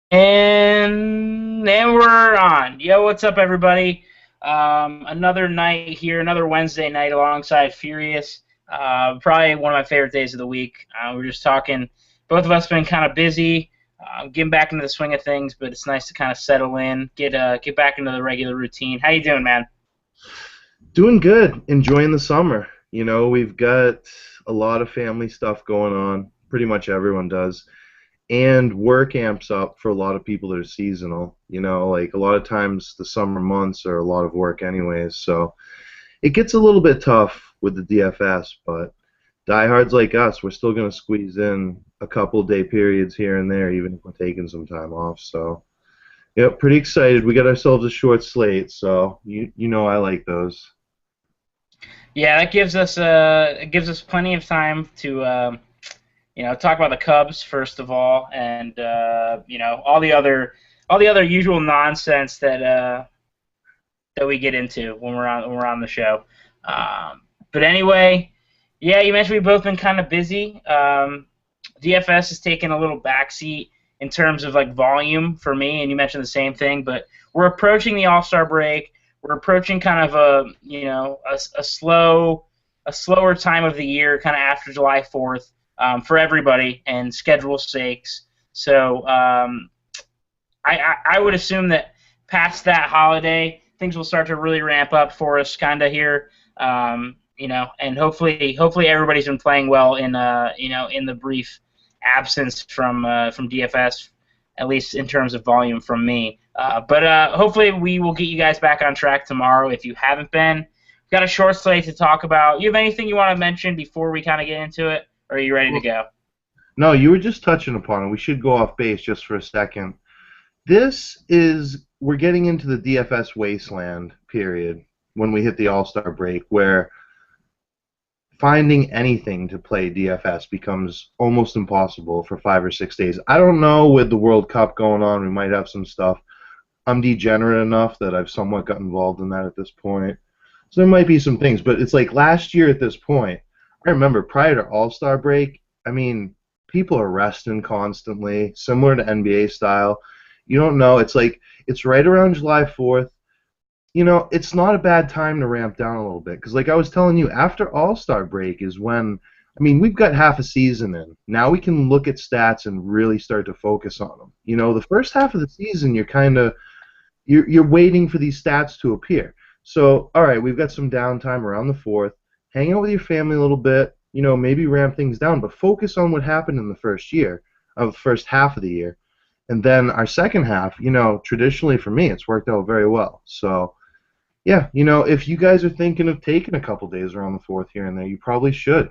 And we're on. Yo, what's up, everybody? Another night here, another Wednesday night alongside Furious. Probably one of my favorite days of the week. We're just talking. Both of us been kind of busy, getting back into the swing of things, but it's nice to kind of settle in, get back into the regular routine. How you doing, man? Doing good, enjoying the summer. We've got a lot of family stuff going on. Pretty much everyone does. And work amps up for a lot of people that are seasonal. Like a lot of times the summer months are a lot of work anyways. So it gets a little bit tough with the DFS, but diehards like us, we're still going to squeeze in a couple day periods here and there, even if we're taking some time off. So, yeah, pretty excited. We got ourselves a short slate, so you know I like those. Yeah, that gives us plenty of time to talk about the Cubs first of all, and all the other usual nonsense that we get into when we're on the show. But anyway, yeah, you mentioned we've both been kind of busy. DFS has taken a little backseat in terms of like volume for me, and you mentioned the same thing. But we're approaching the All Star break. We're approaching kind of a slower time of the year, kind of after July 4th, for everybody and schedule sakes. So I would assume that past that holiday, things will start to really ramp up for us, kind of here. And hopefully everybody's been playing well in in the brief absence from DFS, at least in terms of volume from me. But hopefully we will get you guys back on track tomorrow if you haven't been. We've got a short slate to talk about. You have anything you want to mention before we kind of get into it, or are you ready to go? No, you were just touching upon it. We should go off base just for a second. We're getting into the DFS wasteland period when we hit the All-Star break, where finding anything to play DFS becomes almost impossible for 5 or 6 days. I don't know, with the World Cup going on, we might have some stuff. I'm degenerate enough that I've somewhat got involved in that at this point. So there might be some things, but it's like last year at this point, I remember prior to All-Star break, I mean, people are resting constantly, similar to NBA style. You don't know. It's like it's right around July 4th. It's not a bad time to ramp down a little bit because, like I was telling you, after All-Star break is when, I mean, we've got half a season in. Now we can look at stats and really start to focus on them. The first half of the season, you're waiting for these stats to appear. So, all right, we've got some downtime around the 4th. Hang out with your family a little bit. Maybe ramp things down, but focus on what happened in the first half of the year. And then our second half, traditionally for me, it's worked out very well. So, yeah, if you guys are thinking of taking a couple days around the 4th here and there, you probably should.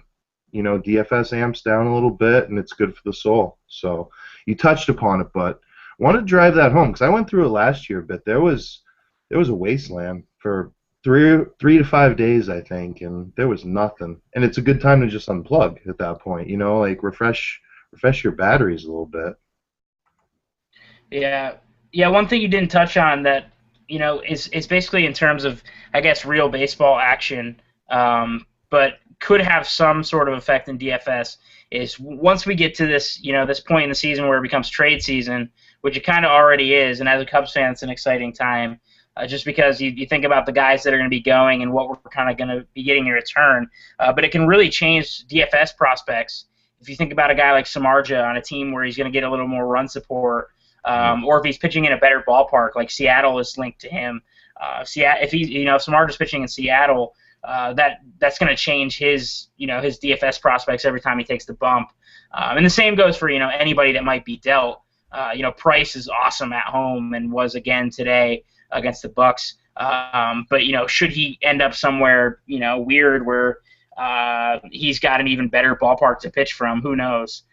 DFS amps down a little bit, and it's good for the soul. So, you touched upon it, but I want to drive that home because I went through it last year, but there was a wasteland for three to 5 days, I think, and there was nothing. And it's a good time to just unplug at that point, like refresh your batteries a little bit. Yeah, yeah. One thing you didn't touch on that is basically in terms of I guess real baseball action, but could have some sort of effect in DFS is once we get to this this point in the season where it becomes trade season, which it kind of already is, and as a Cubs fan, it's an exciting time. Just because you think about the guys that are going to be going and what we're kind of going to be getting in return, but it can really change DFS prospects. If you think about a guy like Samardzija on a team where he's going to get a little more run support, or if he's pitching in a better ballpark, like Seattle is linked to him. If he, if Samardzija's pitching in Seattle, that's going to change his, his DFS prospects every time he takes the bump. And the same goes for anybody that might be dealt. Price is awesome at home and was again today against the Bucks. But should he end up somewhere weird where he's got an even better ballpark to pitch from? Who knows?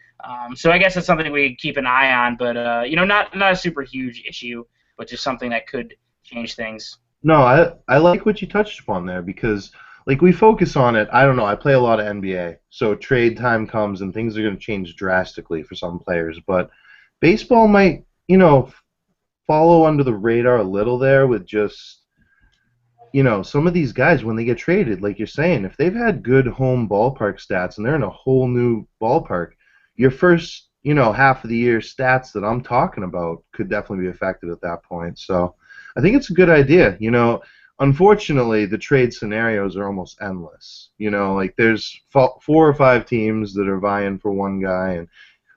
So I guess that's something we keep an eye on, but not a super huge issue, but just something that could change things. No, I like what you touched upon there because like we focus on it. I don't know. I play a lot of NBA, so trade time comes and things are going to change drastically for some players. But baseball might, follow under the radar a little there with just, some of these guys when they get traded, like you're saying, if they've had good home ballpark stats and they're in a whole new ballpark, your first half of the year stats that I'm talking about could definitely be affected at that point. So I think it's a good idea. Unfortunately, the trade scenarios are almost endless. Like there's 4 or 5 teams that are vying for one guy,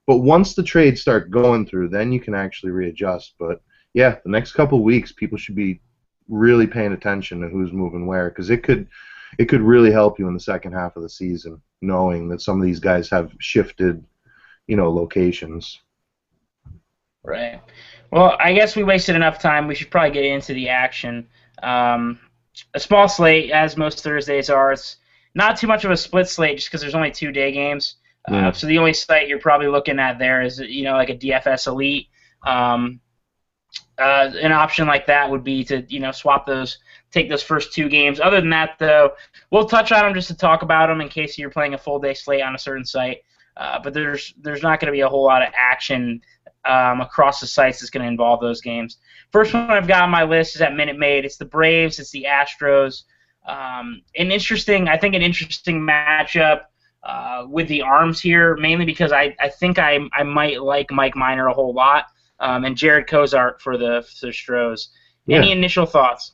but once the trades start going through, then you can actually readjust. But yeah, the next couple of weeks, people should be really paying attention to who's moving where, because it could really help you in the second half of the season, knowing that some of these guys have shifted, locations. Right. Well, I guess we wasted enough time. We should probably get into the action. Um, a small slate, as most Thursdays are. It's not too much of a split slate just because there's only 2 day games. Yeah. So the only slate you're probably looking at there is, like a DFS Elite. An option like that would be to, take those first 2 games. Other than that, though, we'll touch on them just to talk about them in case you're playing a full day slate on a certain site. But there's not going to be a whole lot of action across the sites that's going to involve those games. First one I've got on my list is at Minute Maid. It's the Braves. It's the Astros. An interesting matchup with the arms here, mainly because I think I might like Mike Minor a whole lot, and Jared Kozart for the Stros. Yeah. Any initial thoughts?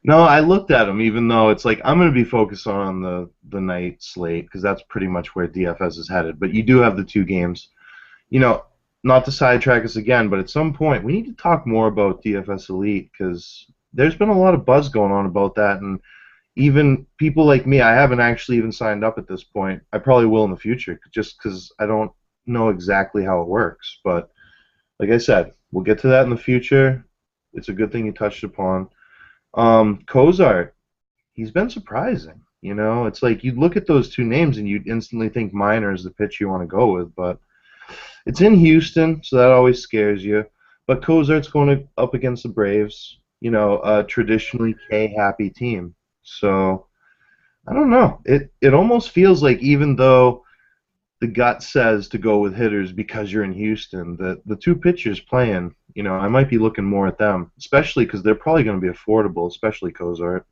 No, I looked at them, even though it's like I'm going to be focused on the night slate because that's pretty much where DFS is headed. But you do have the 2 games. Not to sidetrack us again, but at some point we need to talk more about DFS Elite because there's been a lot of buzz going on about that, and even people like me, I haven't actually even signed up at this point. I probably will in the future just because I don't know exactly how it works. But like I said, we'll get to that in the future. It's a good thing you touched upon. Kozart, he's been surprising. It's like you look at those 2 names and you'd instantly think Minor is the pitch you want to go with, but it's in Houston, so that always scares you. But Kozart's going up against the Braves, a traditionally K-happy team. So I don't know. It almost feels like even though the gut says to go with hitters because you're in Houston, the 2 pitchers playing, I might be looking more at them, especially because they're probably going to be affordable, especially Kozart.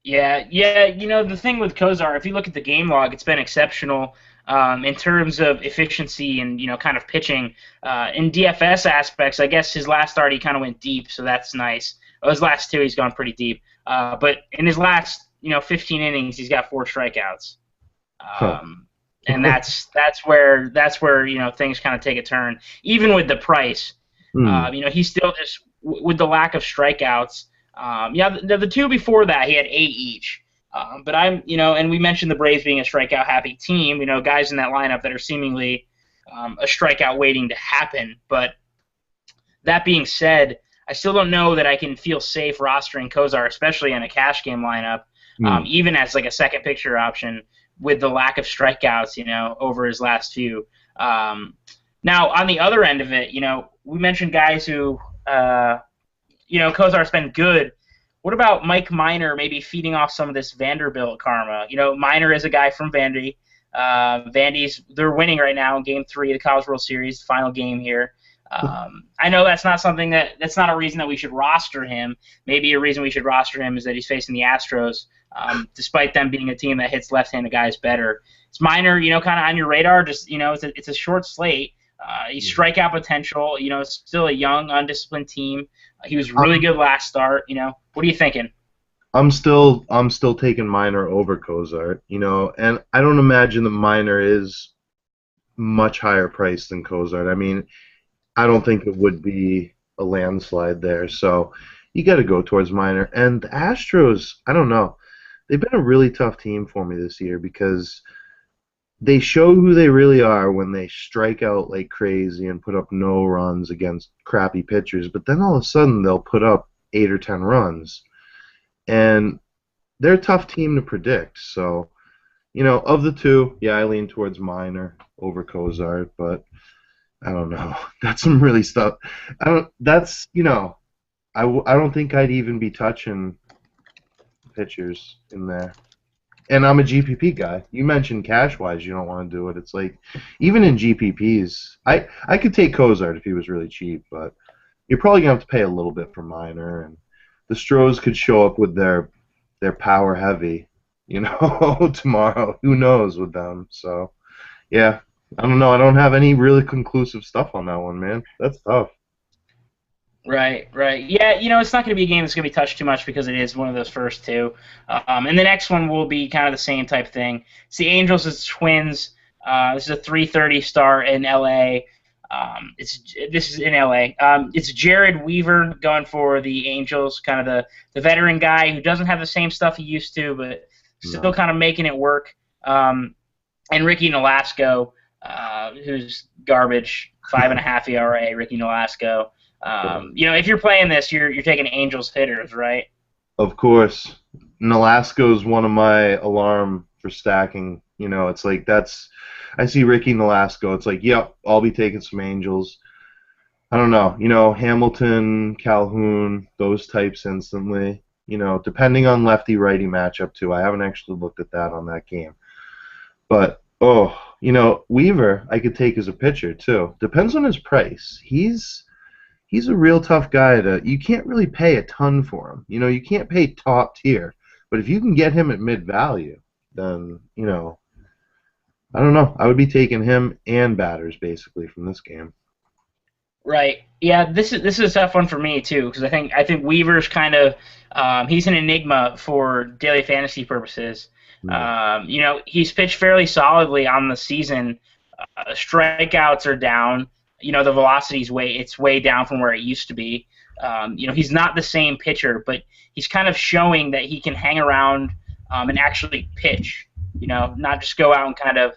Yeah. The thing with Kozar, if you look at the game log, it's been exceptional in terms of efficiency and, kind of pitching. In DFS aspects, I guess his last start he kind of went deep, so that's nice. His last 2, he's gone pretty deep. But in his last, 15 innings, he's got 4 strikeouts. And that's where things kind of take a turn. Even with the price, he's still just with the lack of strikeouts. The 2 before that, he had 8 each. But and we mentioned the Braves being a strikeout happy team. Guys in that lineup that are seemingly a strikeout waiting to happen. But that being said, I still don't know that I can feel safe rostering Kozar, especially in a cash game lineup, even as like a second picture option with the lack of strikeouts, over his last few. Now, on the other end of it, we mentioned guys who, Kozar's been good. What about Mike Minor maybe feeding off some of this Vanderbilt karma? Minor is a guy from Vandy. They're winning right now in Game 3 of the College World Series, the final game here. I know that's not that's not a reason that we should roster him. Maybe a reason we should roster him is that he's facing the Astros, despite them being a team that hits left-handed guys better. It's Minor, kind of on your radar. Just it's a short slate. He's strikeout potential. It's still a young, undisciplined team. He was really good last start. What are you thinking? I'm still taking Minor over Kozart. And I don't imagine that Minor is much higher priced than Kozart. I mean, I don't think it would be a landslide there. So you got to go towards Minor. And the Astros, I don't know. They've been a really tough team for me this year because they show who they really are when they strike out like crazy and put up no runs against crappy pitchers. But then all of a sudden they'll put up 8 or 10 runs. And they're a tough team to predict. So, of the 2, yeah, I lean towards Minor over Kozart, but I don't know. That's some really stuff. I don't think I'd even be touching pitchers in there. And I'm a GPP guy. You mentioned cash-wise you don't want to do it. It's like, even in GPPs, I could take Kozart if he was really cheap, but you're probably going to have to pay a little bit for Minor, and the Stros could show up with their power heavy, tomorrow. Who knows with them? So, yeah, I don't know. I don't have any really conclusive stuff on that one, man. That's tough. Right, right. Yeah, it's not going to be a game that's going to be touched too much because it is one of those first two. And the next one will be kind of the same type thing. It's the Angels, it's Twins. This is a 3:30 start in LA. This is in LA. It's Jared Weaver going for the Angels, kind of the veteran guy who doesn't have the same stuff he used to, but still No. kind of making it work. And Ricky Nolasco, who's garbage, 5.5 ERA. Ricky Nolasco. If you're playing this, you're taking Angels hitters, right? Of course, Nolasco is one of my alarm for stacking. It's like that's. I see Ricky Nolasco. It's like, yep, I'll be taking some Angels. I don't know. Hamilton, Calhoun, those types instantly. Depending on lefty righty matchup too. I haven't actually looked at that on that game. But Weaver I could take as a pitcher too. Depends on his price. He's a real tough guy to. You can't really pay a ton for him. You can't pay top tier. But if you can get him at mid value, then I don't know. I would be taking him and batters basically from this game. Right. Yeah. This is a tough one for me too because I think Weaver's kind of he's an enigma for daily fantasy purposes. Hmm. He's pitched fairly solidly on the season. Strikeouts are down. The velocity's way down from where it used to be. He's not the same pitcher, but he's kind of showing that he can hang around and actually pitch. Not just go out and kind of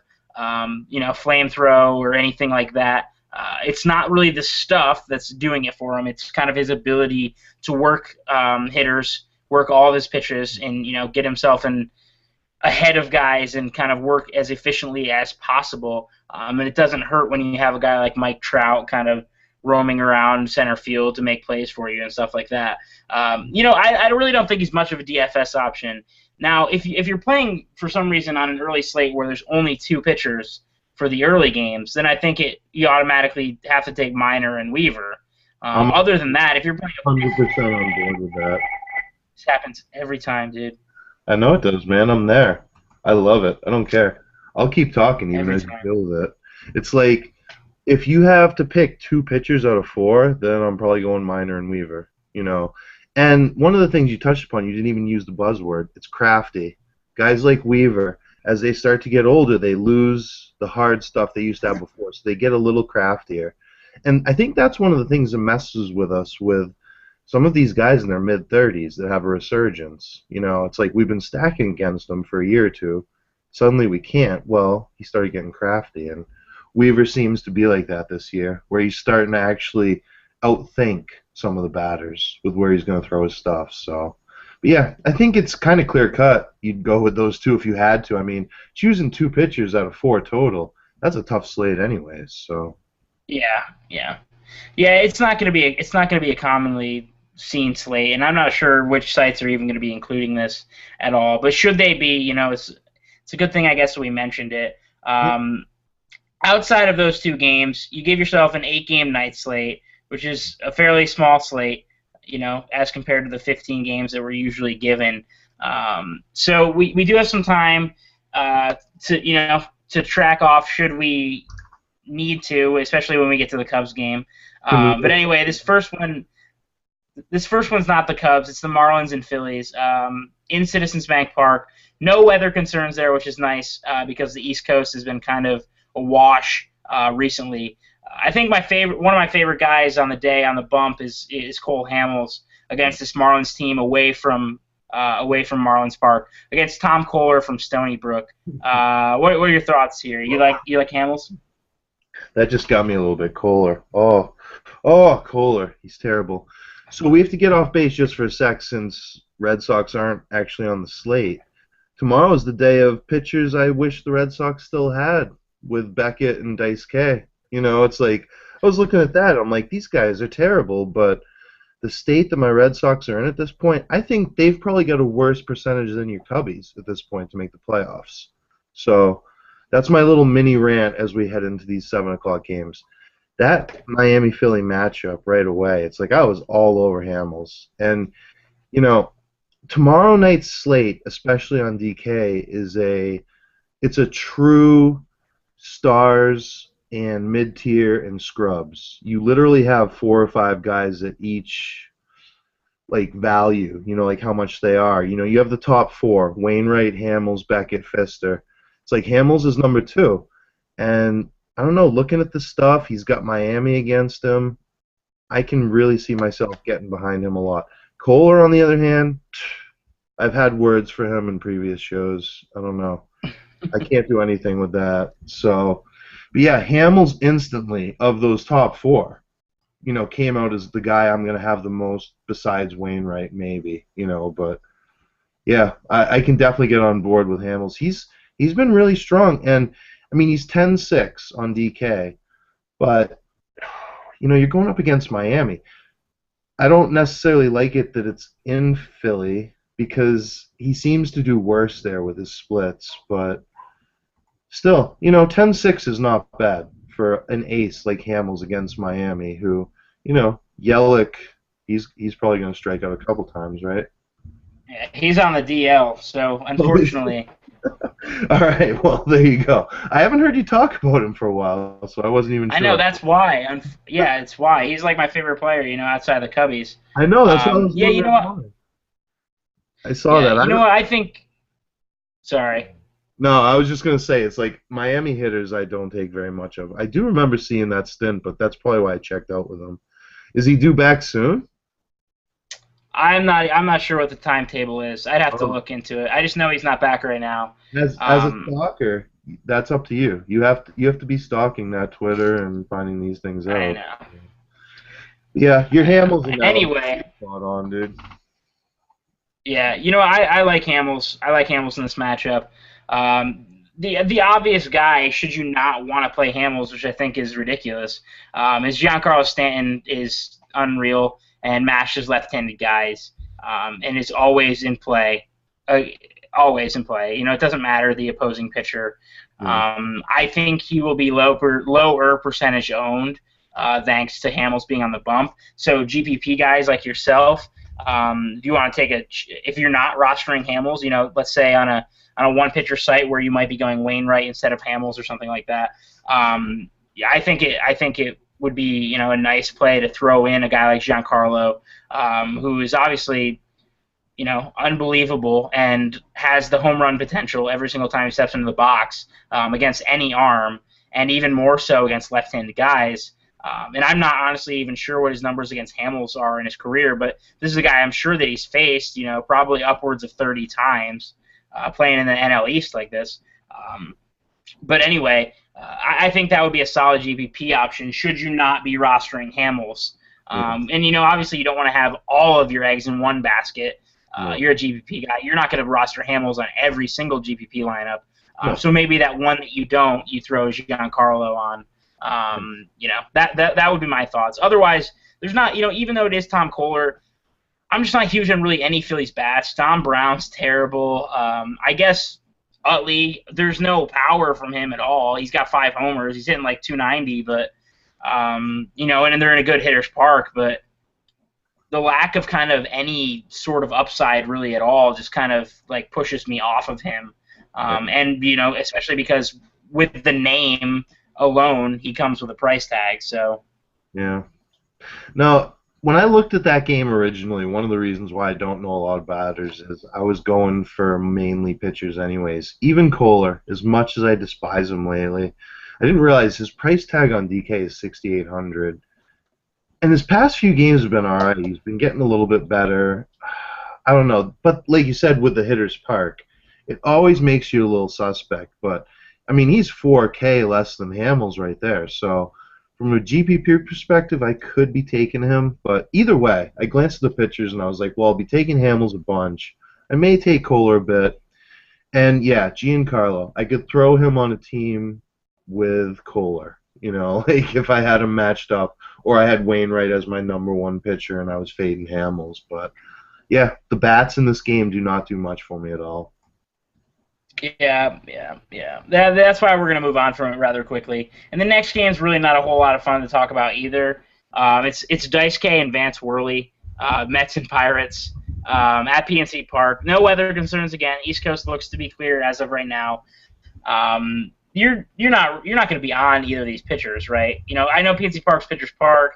flame throw or anything like that. It's not really the stuff that's doing it for him. It's kind of his ability to work hitters, work all of his pitches, and get himself ahead of guys and kind of work as efficiently as possible. And it doesn't hurt when you have a guy like Mike Trout kind of roaming around center field to make plays for you and stuff like that. I really don't think he's much of a DFS option. Now, if you're playing for some reason on an early slate where there's only two pitchers for the early games, then I think you automatically have to take Minor and Weaver. I'm Other than that, if you're playing, 100% on board with that. this happens every time, dude. I know it does, man. I'm there. I love it. I don't care. I'll keep talking even Every as you time. deal with it. It's like if you have to pick two pitchers out of four, then I'm probably going Minor and Weaver. And one of the things you touched upon, you didn't even use the buzzword. It's crafty. Guys like Weaver, as they start to get older, they lose the hard stuff they used to have before, so they get a little craftier. And I think that's one of the things that messes with us with some of these guys in their mid-30s that have a resurgence. It's like we've been stacking against them for a year or two. Suddenly we can't. Well, he started getting crafty, and Weaver seems to be like that this year, where he's starting to actually outthink some of the batters with where he's going to throw his stuff. So, but yeah, I think it's kind of clear cut. You'd go with those two if you had to. I mean, choosing two pitchers out of four total, that's a tough slate anyways. So, Yeah, yeah, yeah. It's not gonna be a commonly seen slate, and I'm not sure which sites are even going to be including this at all. But should they be, it's a good thing I guess we mentioned it. Outside of those two games, you give yourself an 8-game night slate, which is a fairly small slate, as compared to the 15 games that we're usually given. So we do have some time to track off should we need to, especially when we get to the Cubs game. But anyway, this first one's not the Cubs. It's the Marlins and Phillies in Citizens Bank Park. No weather concerns there, which is nice because the East Coast has been kind of a wash recently. I think one of my favorite guys on the day on the bump is Cole Hamels against this Marlins team away from Marlins Park against Tom Kohler from Stony Brook. What are your thoughts here? You like Hamels? that just got me a little bit. Kohler. Oh, Kohler. He's terrible. So we have to get off base just for a sec since Red Sox aren't actually on the slate. Tomorrow is the day of pitchers I wish the Red Sox still had with Beckett and Dice K. It's like I was looking at that. I'm like, these guys are terrible, but the state that my Red Sox are in at this point, I think they've probably got a worse percentage than your Cubbies at this point to make the playoffs. So that's my little mini rant as we head into these 7 o'clock games. That Miami-Philly matchup right away, it's like I was all over Hamels. And, tomorrow night's slate, especially on DK, it's a true stars and mid-tier and scrubs. You literally have 4 or 5 guys at each like value, like how much they are. You have the top four: Wainwright, Hamels, Beckett, Fister. It's like Hamels is number 2, and I don't know. Looking at the stuff, he's got Miami against him. I can really see myself getting behind him a lot. Kohler, on the other hand, I've had words for him in previous shows. I don't know. I can't do anything with that. So, but yeah, Hamels instantly of those top four, came out as the guy I'm going to have the most besides Wainwright, maybe, but yeah, I can definitely get on board with Hamels. He's been really strong, and I mean, he's 10-6 on DK, but you're going up against Miami. I don't necessarily like it that it's in Philly because he seems to do worse there with his splits, but still, 10-6 is not bad for an ace like Hamels against Miami, who, Yelich, he's probably going to strike out a couple times, right? Yeah, he's on the DL, so unfortunately. All right, well, there you go. I haven't heard you talk about him for a while, so I wasn't even sure. I know, that's why. Yeah, it's why. He's like my favorite player, outside the Cubbies. I know, that's what I was yeah, you know what? I saw that. You know what? I think. Sorry. No, I was just going to say, it's like Miami hitters I don't take very much of. I do remember seeing that stint, but that's probably why I checked out with him. Is he due back soon? I'm not sure what the timetable is. I'd have to look into it. I just know he's not back right now. As a stalker, that's up to you. You have to be stalking that Twitter and finding these things out. I know. Yeah, your Hamels anyway. Spot on, dude. Yeah, I like Hamels. I like Hamels in this matchup. The obvious guy, should you not want to play Hamels, which I think is ridiculous, is Giancarlo Stanton is unreal and mashes left-handed guys, and is always in play. Always in play. It doesn't matter the opposing pitcher. I think he will be lower percentage owned, thanks to Hamels being on the bump. So GPP guys like yourself, if you want to if you're not rostering Hamels, let's say on a one-pitcher site where you might be going Wainwright instead of Hamels or something like that, I think it would be a nice play to throw in a guy like Giancarlo, who is obviously unbelievable and has the home run potential every single time he steps into the box, against any arm, and even more so against left-handed guys. And I'm not honestly even sure what his numbers against Hamels are in his career, but this is a guy I'm sure that he's faced, probably upwards of 30 times, playing in the NL East like this. But anyway, I think that would be a solid GPP option should you not be rostering Hamels. And, obviously you don't want to have all of your eggs in one basket. You're a GPP guy. You're not going to roster Hamels on every single GPP lineup. So maybe that one that you don't, you throw Giancarlo on. That would be my thoughts. Otherwise, there's not, even though it is Tom Kohler, I'm just not huge on really any Phillies bats. Don Brown's terrible. I guess Utley, there's no power from him at all. He's got 5 homers. He's hitting like 290, but and they're in a good hitter's park, but the lack of kind of any sort of upside really at all just kind of like pushes me off of him. And especially because with the name alone, he comes with a price tag. So yeah. Now, when I looked at that game originally, one of the reasons why I don't know a lot of batters is I was going for mainly pitchers anyways. Even Kohler, as much as I despise him lately, I didn't realize his price tag on DK is $6,800. And his past few games have been all right. He's been getting a little bit better. I don't know. But like you said with the hitter's park, it always makes you a little suspect. But, I mean, he's 4K less than Hamels right there. So from a GPP perspective, I could be taking him. But either way, I glanced at the pitchers and I was like, well, I'll be taking Hamels a bunch. I may take Kohler a bit. And, yeah, Giancarlo. I could throw him on a team with Kohler. Like if I had him matched up, or I had Wainwright as my number 1 pitcher and I was fading Hamels. But, yeah, the bats in this game do not do much for me at all. Yeah. That's why we're going to move on from it rather quickly. And the next game's really not a whole lot of fun to talk about either. It's Dice K and Vance Worley, Mets and Pirates, at PNC Park. No weather concerns again. East Coast looks to be clear as of right now. you're not going to be on either of these pitchers, right? I know PNC Park's pitchers park,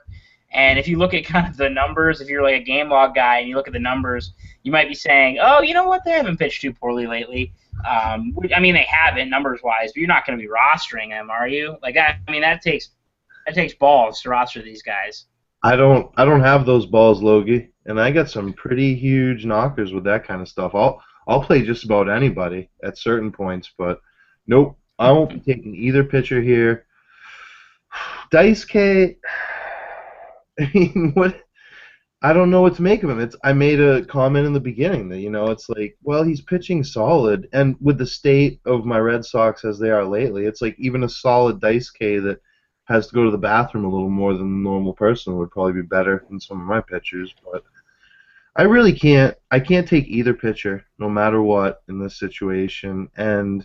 and if you look at kind of the numbers, if you're like a game log guy and you look at the numbers, you might be saying, oh, you know what, they haven't pitched too poorly lately. I mean, they haven't numbers wise, but you're not going to be rostering them, are you? Like that. I mean, that takes balls to roster these guys. I don't have those balls, Logie, and I got some pretty huge knockers with that kind of stuff. I'll play just about anybody at certain points, but nope, I won't be taking either pitcher here. Dice K, I mean, what? I don't know what to make of him. I made a comment in the beginning that it's like, well, he's pitching solid, and with the state of my Red Sox as they are lately, it's like even a solid Dice K that has to go to the bathroom a little more than a normal person would probably be better than some of my pitchers. But I really can't. I can't take either pitcher, no matter what, in this situation. And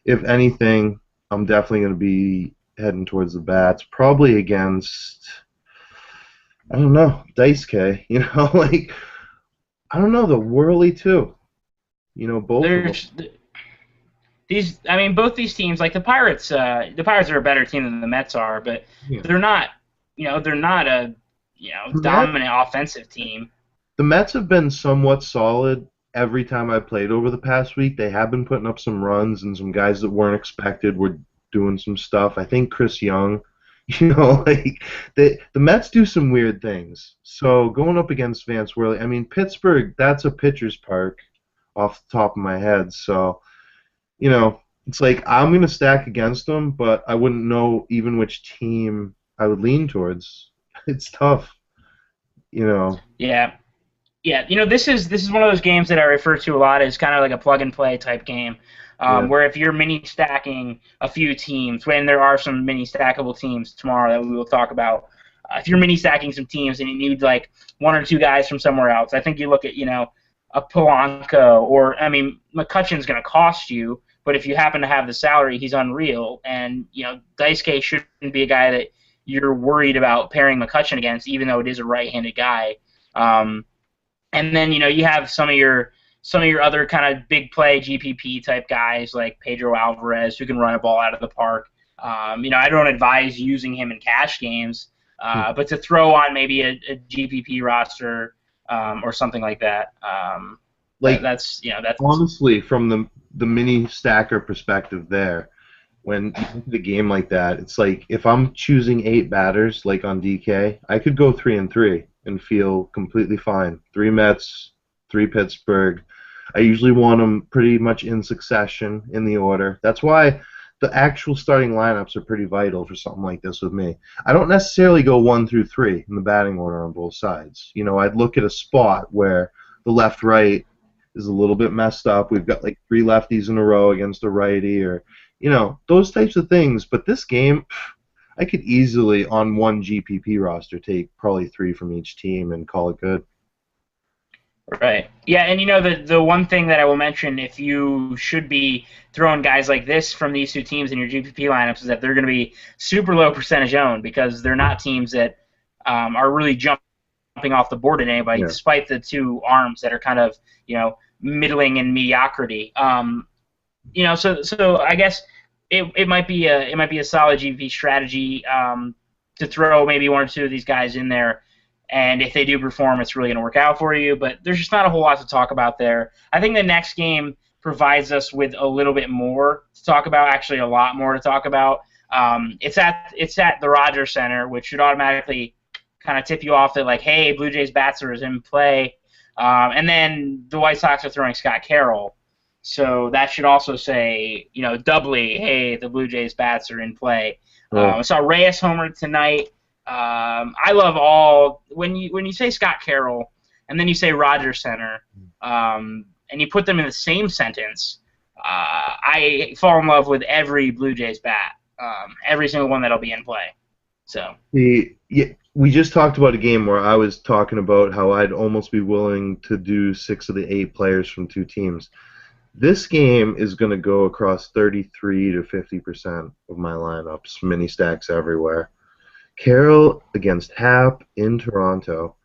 if anything, I'm definitely going to be heading towards the bats, probably against, I don't know, Dice K. Like, I don't know, the Whirly too. Both of them. I mean, both these teams, like the Pirates are a better team than the Mets are, but Yeah. they're not, they're not a, dominant offensive team. The Mets have been somewhat solid every time I've played over the past week. They have been putting up some runs, and some guys that weren't expected were doing some stuff. I think Chris Young, like the Mets do some weird things. So going up against Vance Worley, I mean, Pittsburgh, that's a pitcher's park off the top of my head. So, it's like I'm going to stack against them, but I wouldn't know even which team I would lean towards. It's tough, Yeah. Yeah, this is one of those games that I refer to a lot as kind of like a plug-and-play type game, where if you're mini-stacking a few teams, when there are some mini-stackable teams tomorrow that we will talk about, if you're mini-stacking some teams and you need like one or two guys from somewhere else, I think you look at, a Polanco, or, I mean, McCutcheon's going to cost you, but if you happen to have the salary, he's unreal, and, Dice K shouldn't be a guy that you're worried about pairing McCutcheon against, even though it is a right-handed guy. And then you have some of your other kind of big play GPP type guys like Pedro Alvarez, who can run a ball out of the park. I don't advise using him in cash games, but to throw on maybe a GPP roster or something like that. That's honestly, from the mini stacker perspective there, when you look at a game like that, it's like if I'm choosing 8 batters like on DK, I could go 3-3 and feel completely fine. 3 Mets, 3 Pittsburgh. I usually want them pretty much in succession in the order. That's why the actual starting lineups are pretty vital for something like this with me. I don't necessarily go 1 through 3 in the batting order on both sides. I'd look at a spot where the left-right is a little bit messed up. We've got like 3 lefties in a row against a righty, or those types of things. But this game, I could easily, on one GPP roster, take probably 3 from each team and call it good. Right. Yeah, and the one thing that I will mention, if you should be throwing guys like this from these two teams in your GPP lineups, is that they're going to be super low percentage owned, because they're not teams that are really jumping off the board at anybody, despite the two arms that are kind of middling in mediocrity. So I guess it might be a solid GPP strategy to throw maybe 1 or 2 of these guys in there, and if they do perform, it's really going to work out for you. But there's just not a whole lot to talk about there. I think the next game provides us with a little bit more to talk about, actually a lot more to talk about. It's at the Rogers Center, which should automatically kind of tip you off that, like, hey, Blue Jays bats are in play, and then the White Sox are throwing Scott Carroll. So that should also say, doubly, hey, the Blue Jays bats are in play. I saw Reyes homer tonight. I love all when you say Scott Carroll and then you say Rogers Center, and you put them in the same sentence. I fall in love with every Blue Jays bat, every single one that'll be in play. So we just talked about a game where I was talking about how I'd almost be willing to do 6 of the 8 players from 2 teams. This game is going to go across 33 to 50% of my lineups, mini stacks everywhere. Carroll against Happ in Toronto.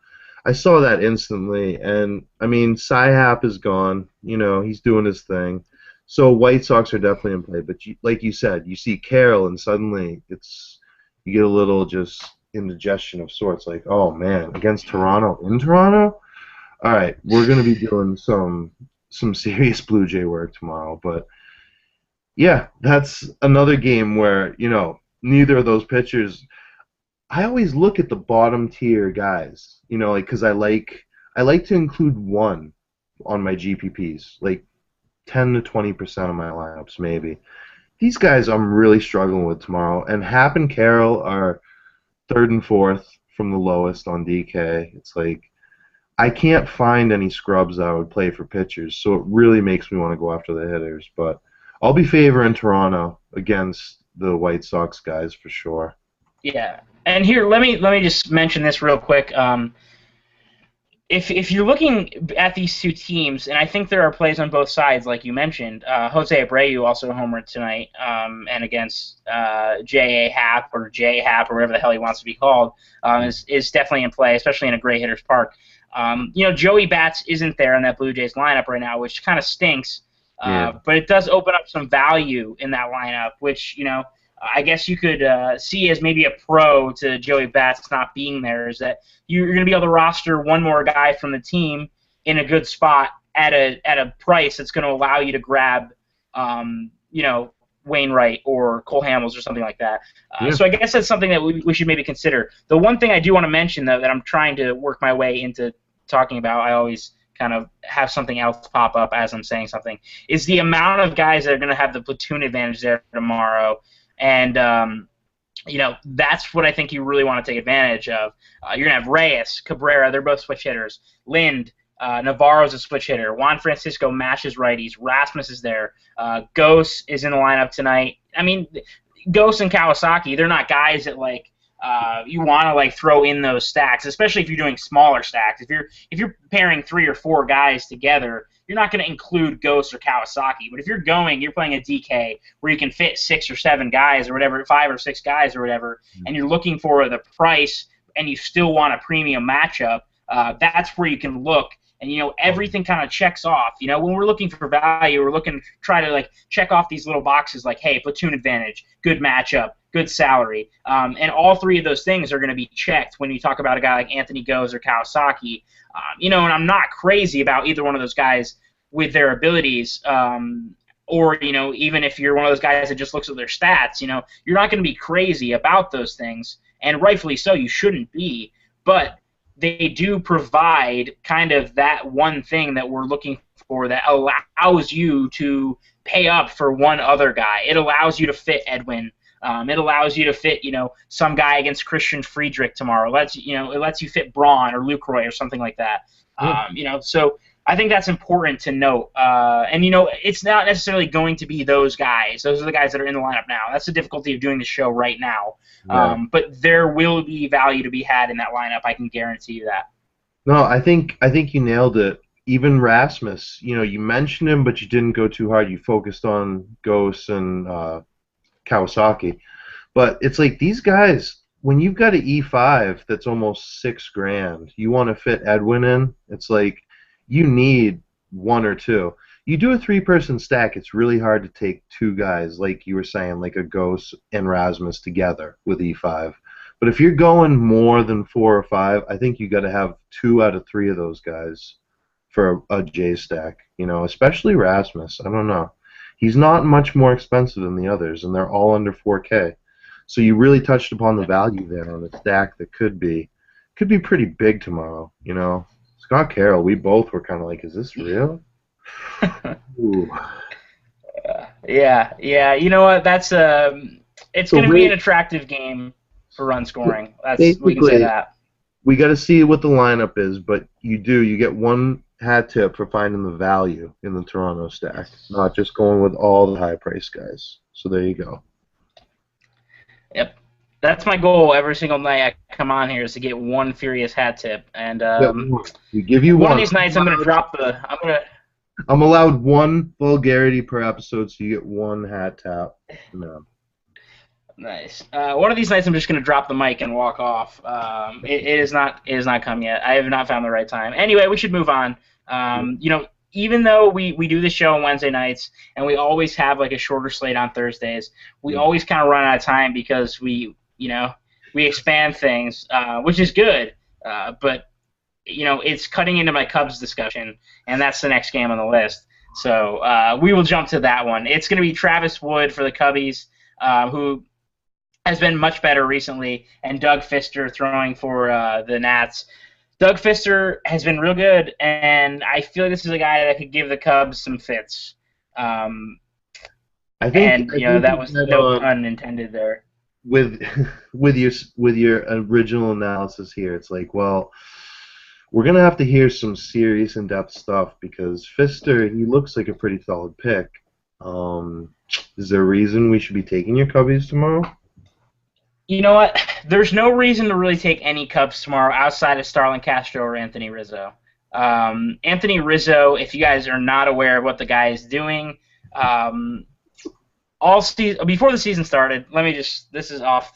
I saw that instantly, and I mean, Cy Happ is gone. He's doing his thing. So White Sox are definitely in play, but like you said, you see Carroll, and suddenly you get a little just indigestion of sorts. Like, oh man, against Toronto in Toronto. All right, we're gonna be doing some serious Blue Jay work tomorrow. But yeah, that's another game where neither of those pitchers. I always look at the bottom tier guys, like because I like to include one on my GPPs, like 10 to 20% of my lineups maybe. These guys I'm really struggling with tomorrow, and Happ and Carroll are third and fourth from the lowest on DK. It's like I can't find any scrubs that I would play for pitchers, so it really makes me want to go after the hitters. But I'll be favoring Toronto against the White Sox guys for sure. Yeah, and here let me just mention this real quick. If you're looking at these two teams, and I think there are plays on both sides, like you mentioned, Jose Abreu also homered tonight, and against J.A. Happ or J. Happ or whatever the hell he wants to be called, is definitely in play, especially in a great hitter's park. Joey Bats isn't there in that Blue Jays lineup right now, which kind of stinks, but it does open up some value in that lineup, which, I guess you could see as maybe a pro to Joey Bats not being there, is that you're going to be able to roster one more guy from the team in a good spot at a price that's going to allow you to grab, Wainwright or Cole Hamels or something like that. So I guess that's something that we should maybe consider. The one thing I do want to mention, though, that I'm trying to work my way into talking about, I always kind of have something else pop up as I'm saying something, is the amount of guys that are going to have the platoon advantage there tomorrow. And, that's what I think you really want to take advantage of. You're going to have Reyes, Cabrera, they're both switch hitters. Lind, Navarro's a switch hitter. Juan Francisco mashes righties. Rasmus is there. Gose is in the lineup tonight. I mean, Gose and Kawasaki, they're not guys that, you want to throw in those stacks, especially if you're doing smaller stacks. If you're pairing 3 or 4 guys together, you're not going to include Ghost or Kawasaki. But if you're playing a DK where you can fit 6 or 7 guys or whatever, 5 or 6 guys or whatever, and you're looking for the price and you still want a premium matchup, that's where you can look. And, everything kind of checks off. When we're looking for value, we're looking to try to, check off these little boxes like, hey, platoon advantage, good matchup, good salary. And all 3 of those things are going to be checked when you talk about a guy like Anthony Gose or Kawasaki. And I'm not crazy about either one of those guys with their abilities. Or, even if you're one of those guys that just looks at their stats, you're not going to be crazy about those things. And rightfully so, you shouldn't be. But they do provide kind of that one thing that we're looking for that allows you to pay up for one other guy. It allows you to fit Edwin. It allows you to fit, some guy against Christian Friedrich tomorrow. It lets you fit Braun or Lucroy or something like that. So I think that's important to note. And it's not necessarily going to be those guys. Those are the guys that are in the lineup now. That's the difficulty of doing the show right now. But there will be value to be had in that lineup. I can guarantee you that. No, I think you nailed it. Even Rasmus, you mentioned him, but you didn't go too hard. You focused on Ghost and Kawasaki. But it's like these guys, when you've got an E5 that's almost $6,000, you want to fit Edwin in. It's like you need 1 or 2. You do a 3-person stack, it's really hard to take 2 guys, like you were saying, like a Ghost and Rasmus together with E5. But if you're going more than 4 or 5, I think you got to have 2 out of 3 of those guys for a J stack. Especially Rasmus. I don't know. He's not much more expensive than the others, and they're all under 4K. So you really touched upon the value there on a stack that could be pretty big tomorrow. Scott Carroll, we both were kind of like, is this real? Ooh. Yeah. You know what? That's it's going to be an attractive game for run scoring. We can say that. We got to see what the lineup is, but you get 1 hat tip for finding the value in the Toronto stack, not just going with all the high price guys. So there you go. Yep. That's my goal every single night I come on here is to get 1 furious hat tip. And we give you one. One of these nights I'm going to drop I'm allowed 1 vulgarity per episode, so you get 1 hat tap. No. Nice. One of these nights I'm just going to drop the mic and walk off. It is not come yet. I have not found the right time. Anyway, we should move on. even though we do the show on Wednesday nights and we always have like a shorter slate on Thursdays, we always kind of run out of time because we expand things, which is good. But it's cutting into my Cubs discussion, and that's the next game on the list. So we will jump to that one. It's going to be Travis Wood for the Cubbies, who has been much better recently, and Doug Fister throwing for the Nats. Doug Fister has been real good, and I feel like this is a guy that could give the Cubs some fits. I think that was no pun intended there. With your original analysis here, it's like, well, we're gonna have to hear some serious in-depth stuff because Fister, he looks like a pretty solid pick. Is there a reason we should be taking your Cubbies tomorrow? You know what? There's no reason to really take any Cubs tomorrow outside of Starlin Castro or Anthony Rizzo. Anthony Rizzo, if you guys are not aware of what the guy is doing, before the season started, this is off,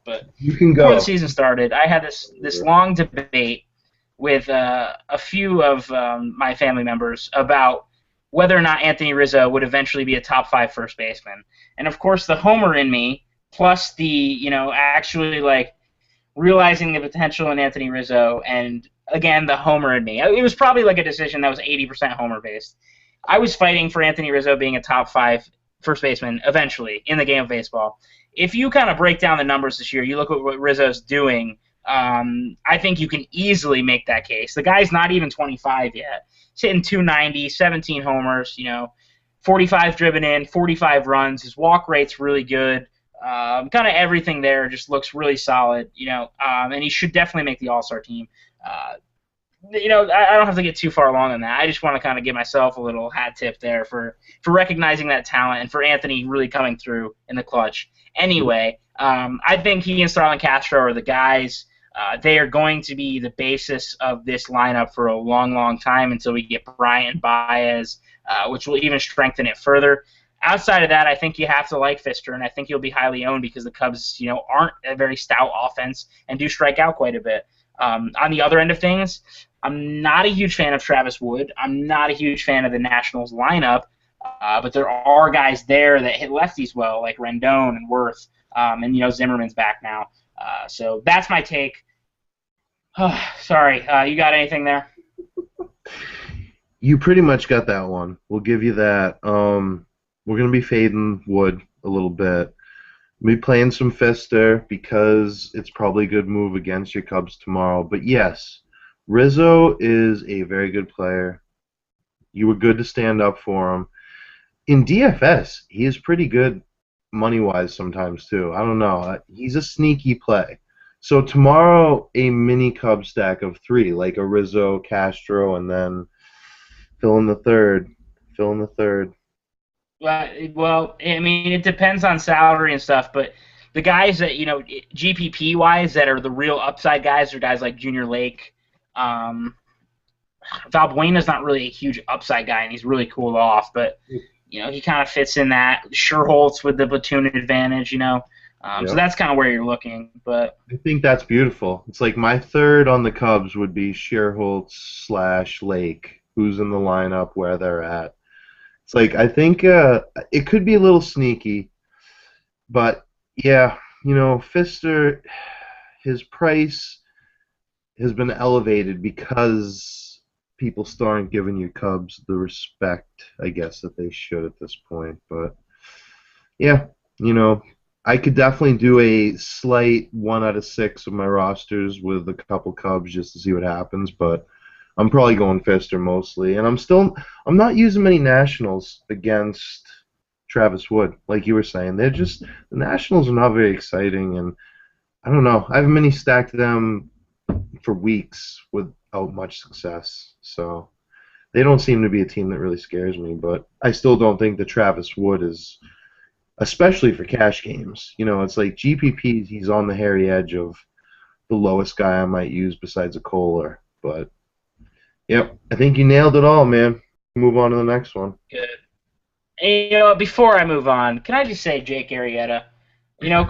but you can go. Before the season started, I had this long debate with a few of my family members about whether or not Anthony Rizzo would eventually be a top 5 first baseman. And of course, the homer in me, plus the, actually like realizing the potential in Anthony Rizzo, and again, the homer in me. It was probably like a decision that was 80% homer based. I was fighting for Anthony Rizzo being a top 5 first baseman eventually in the game of baseball. If you kind of break down the numbers this year, you look at what Rizzo's doing, I think you can easily make that case. The guy's not even 25 yet. He's hitting 290, 17 homers, 45 driven in, 45 runs. His walk rate's really good. Kind of everything there just looks really solid, and he should definitely make the All-Star team. I don't have to get too far along on that. I just want to kind of give myself a little hat tip there for recognizing that talent and for Anthony really coming through in the clutch. Anyway, I think he and Starlin Castro are the guys. They are going to be the basis of this lineup for a long, long time until we get Bryant Baez, which will even strengthen it further. Outside of that, I think you have to like Fister, and I think he'll be highly owned because the Cubs, aren't a very stout offense and do strike out quite a bit. On the other end of things, I'm not a huge fan of Travis Wood. I'm not a huge fan of the Nationals lineup, but there are guys there that hit lefties well, like Rendon and Worth, and Zimmerman's back now. So that's my take. Sorry, you got anything there? You pretty much got that one. We'll give you that. We're going to be fading Wood a little bit. We'll be playing some Fister because it's probably a good move against your Cubs tomorrow. But yes, Rizzo is a very good player. You were good to stand up for him. In DFS, he is pretty good money-wise sometimes too. I don't know. He's a sneaky play. So tomorrow, a mini Cub stack of 3, like a Rizzo, Castro, and then fill in the third. Well, I mean, it depends on salary and stuff, but the guys that, GPP-wise that are the real upside guys are guys like Junior Lake. Valbuena's not really a huge upside guy, and he's really cooled off, but, he kind of fits in that. Scherholtz with the platoon advantage, Yep. So that's kind of where you're looking. But I think that's beautiful. It's like my third on the Cubs would be Scherholtz/Lake, who's in the lineup where they're at. It's like I think it could be a little sneaky, but yeah, Fister, his price has been elevated because people still aren't giving you Cubs the respect, I guess, that they should at this point. But yeah, I could definitely do a slight 1 out of 6 of my rosters with a couple Cubs just to see what happens, but I'm probably going Fister mostly, and I'm not using many Nationals against Travis Wood, like you were saying. The Nationals are not very exciting, and I don't know. I haven't many stacked them for weeks without much success, so they don't seem to be a team that really scares me, but I still don't think that Travis Wood is, especially for cash games. It's like GPP, he's on the hairy edge of the lowest guy I might use besides a Kohler, but yep, I think you nailed it all, man. Move on to the next one. Good. And, before I move on, can I just say Jake Arrieta?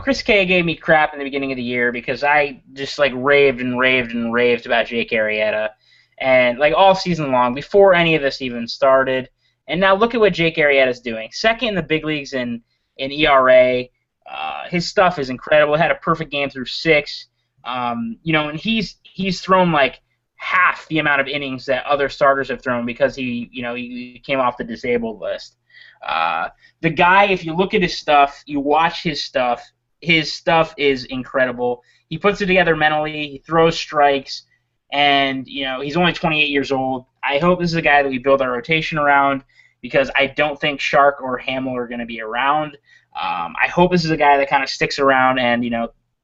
Chris K gave me crap in the beginning of the year because I just raved and raved and raved about Jake Arrieta. and like all season long before any of this even started. And now look at what Jake Arrieta's doing. Second in the big leagues in ERA. His stuff is incredible. Had a perfect game through 6. And he's thrown like half the amount of innings that other starters have thrown because he came off the disabled list. The guy, if you look at his stuff, you watch his stuff is incredible. He puts it together mentally. He throws strikes, and he's only 28 years old. I hope this is a guy that we build our rotation around because I don't think Shark or Hamill are going to be around. I hope this is a guy that kind of sticks around and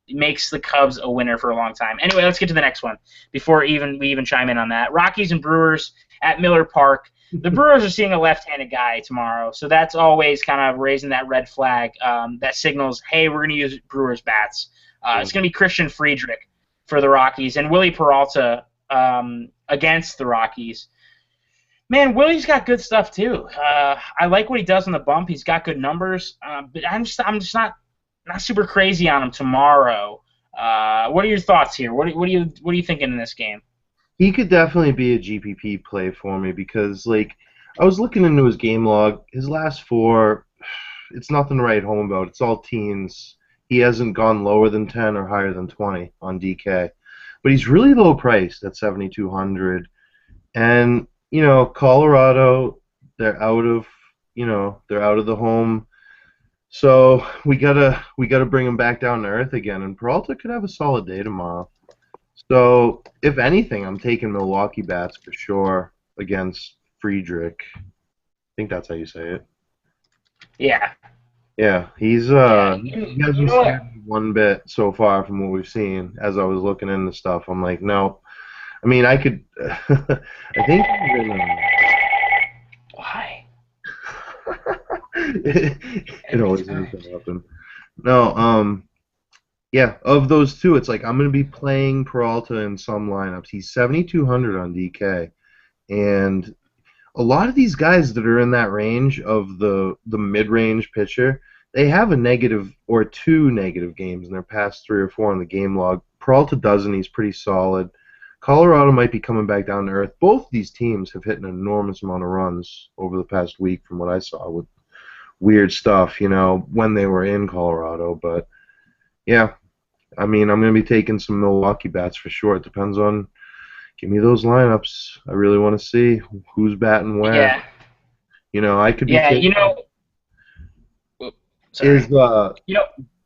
makes the Cubs a winner for a long time. Anyway, let's get to the next one before we even chime in on that. Rockies and Brewers at Miller Park. The Brewers are seeing a left-handed guy tomorrow, so that's always kind of raising that red flag that signals, hey, we're going to use Brewers bats. It's going to be Christian Friedrich for the Rockies and Willie Peralta against the Rockies. Man, Willie's got good stuff too. I like what he does on the bump. He's got good numbers, but I'm just not super crazy on him tomorrow. What are your thoughts here? What are you thinking in this game? He could definitely be a GPP play for me because, I was looking into his game log. His last 4, it's nothing to write home about. It's all teens. He hasn't gone lower than 10 or higher than 20 on DK. But he's really low priced at 7,200. And, Colorado, they're out of the home. So we gotta bring him back down to earth again. And Peralta could have a solid day tomorrow. So, if anything, I'm taking Milwaukee bats for sure against Friedrich. I think that's how you say it. Yeah. Yeah, he hasn't scared me one bit so far from what we've seen. As I was looking into stuff, I'm like, no. I mean, I could. I think even. Why? it always ends up happening. No, yeah, of those two, it's like I'm going to be playing Peralta in some lineups. He's 7,200 on DK, and a lot of these guys that are in that range of the mid-range pitcher, they have a negative or 2 negative games in their past 3 or 4 on the game log. Peralta doesn't. He's pretty solid. Colorado might be coming back down to earth. Both these teams have hit an enormous amount of runs over the past week from what I saw with weird stuff, when they were in Colorado. But, yeah, I mean, I'm going to be taking some Milwaukee bats for sure. It depends on – give me those lineups. I really want to see who's batting where. Yeah. I could be taking Is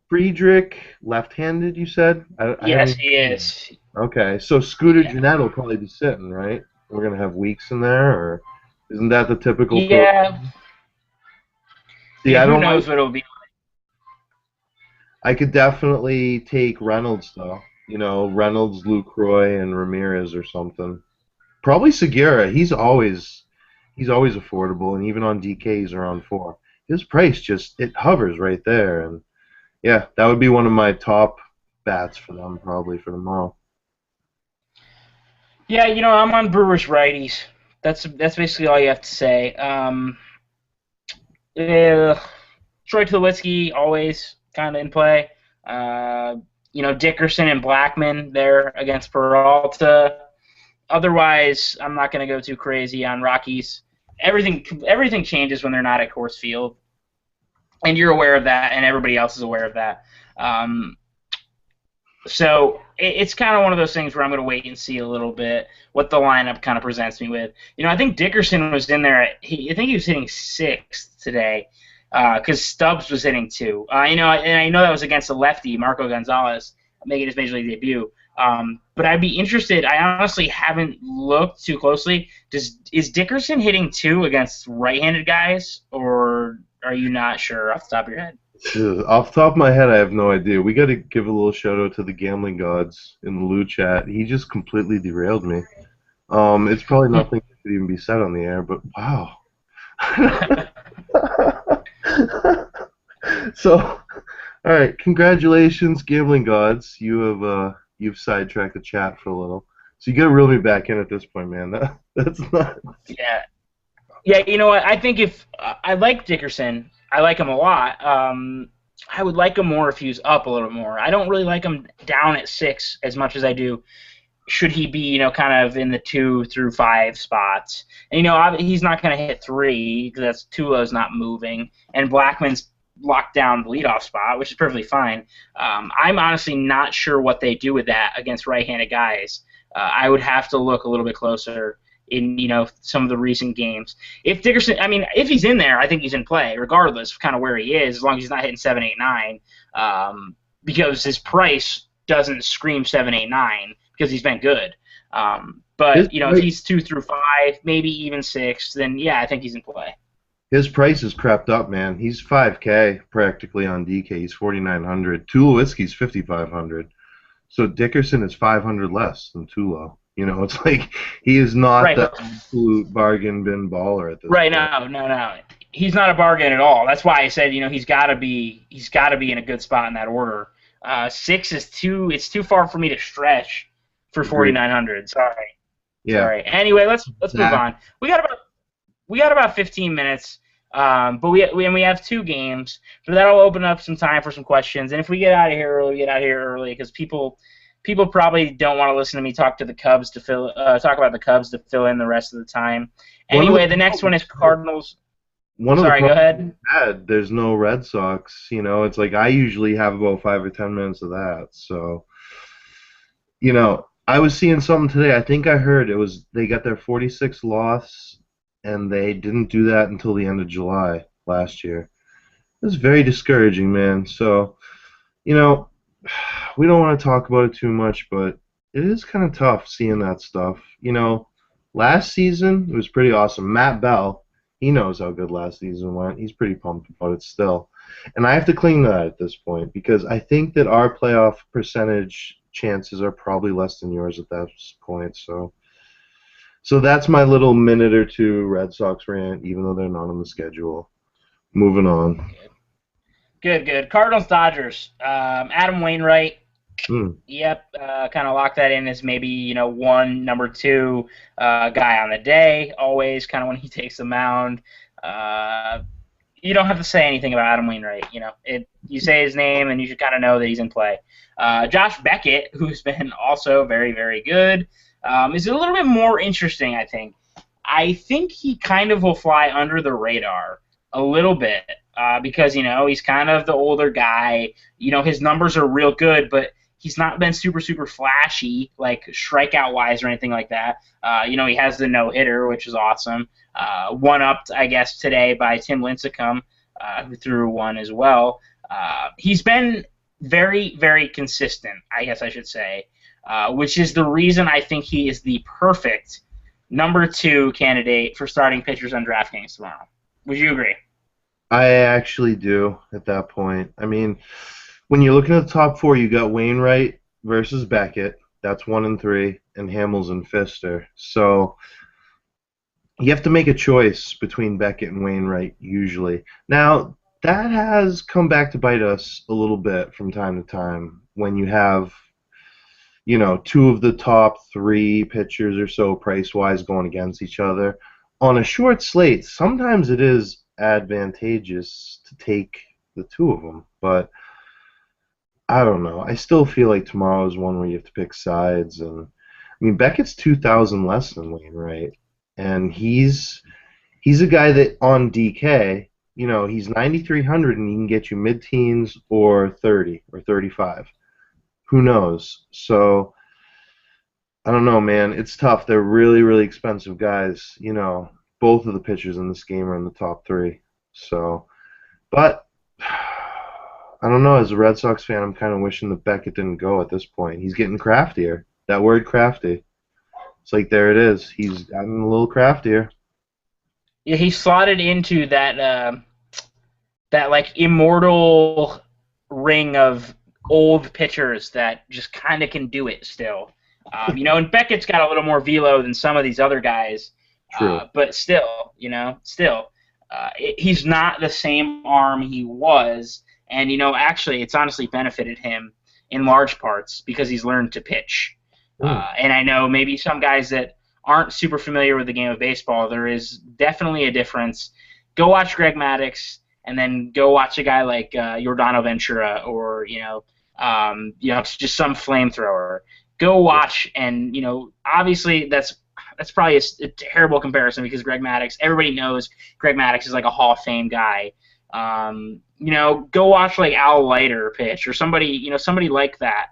Friedrich left-handed, you said? Yes, he is. Okay, so Scooter Gennett will probably be sitting, right? We're going to have Weeks in there, or isn't that the typical program? See, who knows what it'll be like. I could definitely take Reynolds, though. Reynolds, Lucroy, and Ramirez or something. Probably Segura. He's always affordable, and even on DK, he's around 4. His price it hovers right there, and yeah, that would be one of my top bats for them probably for tomorrow. Yeah, I'm on Brewers righties. That's basically all you have to say. Troy Tulowitzki always kind of in play. Dickerson and Blackman there against Peralta. Otherwise, I'm not going to go too crazy on Rockies. Everything changes when they're not at Coors Field, and you're aware of that, and everybody else is aware of that. So it's kind of one of those things where I'm going to wait and see a little bit what the lineup kind of presents me with. I think Dickerson was in there. I think he was hitting 6th today because Stubbs was hitting 2. And I know that was against a lefty, Marco Gonzalez, making his major league debut. But I'd be interested. I honestly haven't looked too closely. Is Dickerson hitting 2 against right-handed guys, or are you not sure off the top of your head? Off the top of my head, I have no idea. We got to give a little shout out to the gambling gods in the Lou chat. He just completely derailed me. It's probably nothing that could even be said on the air, but wow. So, all right, congratulations, gambling gods. You've sidetracked the chat for a little. So you got to reel me back in at this point, man. That's not. Yeah. Yeah, you know what? I think if I like Dickerson, I like him a lot. I would like him more if he was up a little more. I don't really like him down at 6 as much as I do should he be, kind of in the 2 through 5 spots? And, he's not going to hit 3 because that's Tulo's not moving, and Blackman's locked down the leadoff spot, which is perfectly fine. I'm honestly not sure what they do with that against right-handed guys. I would have to look a little bit closer in, some of the recent games. If Dickerson, if he's in there, I think he's in play, regardless of kind of where he is, as long as he's not hitting 7, 8, 9, because his price doesn't scream 7, 8, 9 because he's been good. But if he's 2 through 5, maybe even 6, then yeah, I think he's in play. His price has crept up, man. He's $5K practically on DK. He's $4,900. Tulowitzki's $5,500. So Dickerson is $500 less than Tulo. It's like he is not the absolute bargain bin baller at this point. No. He's not a bargain at all. That's why I said, he's got to be in a good spot in that order. 6 is it's too far for me to stretch for 4,900. Sorry. Yeah. Sorry. Anyway, let's move on. We got about 15 minutes. But we have 2 games, so that'll open up some time for some questions. And if we get out of here early, we get out of here early because people probably don't want to listen to me talk about the Cubs to fill in the rest of the time. Anyway, the next one is Cardinals. Sorry, go ahead. There's no Red Sox. It's like I usually have about 5 or 10 minutes of that. So, I was seeing something today. I think I heard they got their 46th loss. And they didn't do that until the end of July last year. It was very discouraging, man. So, we don't want to talk about it too much, but it is kind of tough seeing that stuff. Last season it was pretty awesome. Matt Bell, he knows how good last season went. He's pretty pumped about it still. And I have to cling to that at this point because I think that our playoff percentage chances are probably less than yours at that point. So that's my little minute or 2 Red Sox rant, even though they're not on the schedule. Moving on. Good. Cardinals, Dodgers. Adam Wainwright. Yep. Kind of lock that in as maybe, 1, number 2 guy on the day, always kind of when he takes the mound. You don't have to say anything about Adam Wainwright. You say his name and you should kind of know that he's in play. Josh Beckett, who's been also very, very good. Is a little bit more interesting, I think. I think he kind of will fly under the radar a little bit because, he's kind of the older guy. His numbers are real good, but he's not been super, super flashy, like strikeout-wise or anything like that. He has the no-hitter, which is awesome. One-upped, I guess, today by Tim Lincecum, who threw one as well. He's been very, very consistent, I guess I should say. Which is the reason I think he is the perfect number 2 candidate for starting pitchers on DraftKings tomorrow. Would you agree? I actually do at that point. When you're looking at the top 4, you got Wainwright versus Beckett. That's 1 and 3, and Hamels and Pfister. So you have to make a choice between Beckett and Wainwright usually. Now, that has come back to bite us a little bit from time to time when you have 2 of the top 3 pitchers or so price-wise going against each other. On a short slate, sometimes it is advantageous to take the 2 of them, but I don't know. I still feel like tomorrow is one where you have to pick sides. And Beckett's 2,000 less than Wainwright, and he's a guy that on DK, he's 9,300 and he can get you mid-teens or 30 or 35. Who knows? So, I don't know, man. It's tough. They're really, really expensive guys. Both of the pitchers in this game are in the top 3. So, but, I don't know. As a Red Sox fan, I'm kind of wishing that Beckett didn't go at this point. He's getting craftier. That word crafty. It's like, there it is. He's gotten a little craftier. Yeah, he slotted into that immortal ring of old pitchers that just kind of can do it still. And Beckett's got a little more velo than some of these other guys. True. But still, he's not the same arm he was. And, actually, it's honestly benefited him in large parts because he's learned to pitch. And I know maybe some guys that aren't super familiar with the game of baseball, there is definitely a difference. Go watch Greg Maddux and then go watch a guy like Yordano Ventura or, just some flamethrower. go watch, and obviously that's probably a terrible comparison because Greg Maddux, everybody knows Greg Maddux is like a Hall of Fame guy. Go watch like Al Leiter pitch or somebody like that.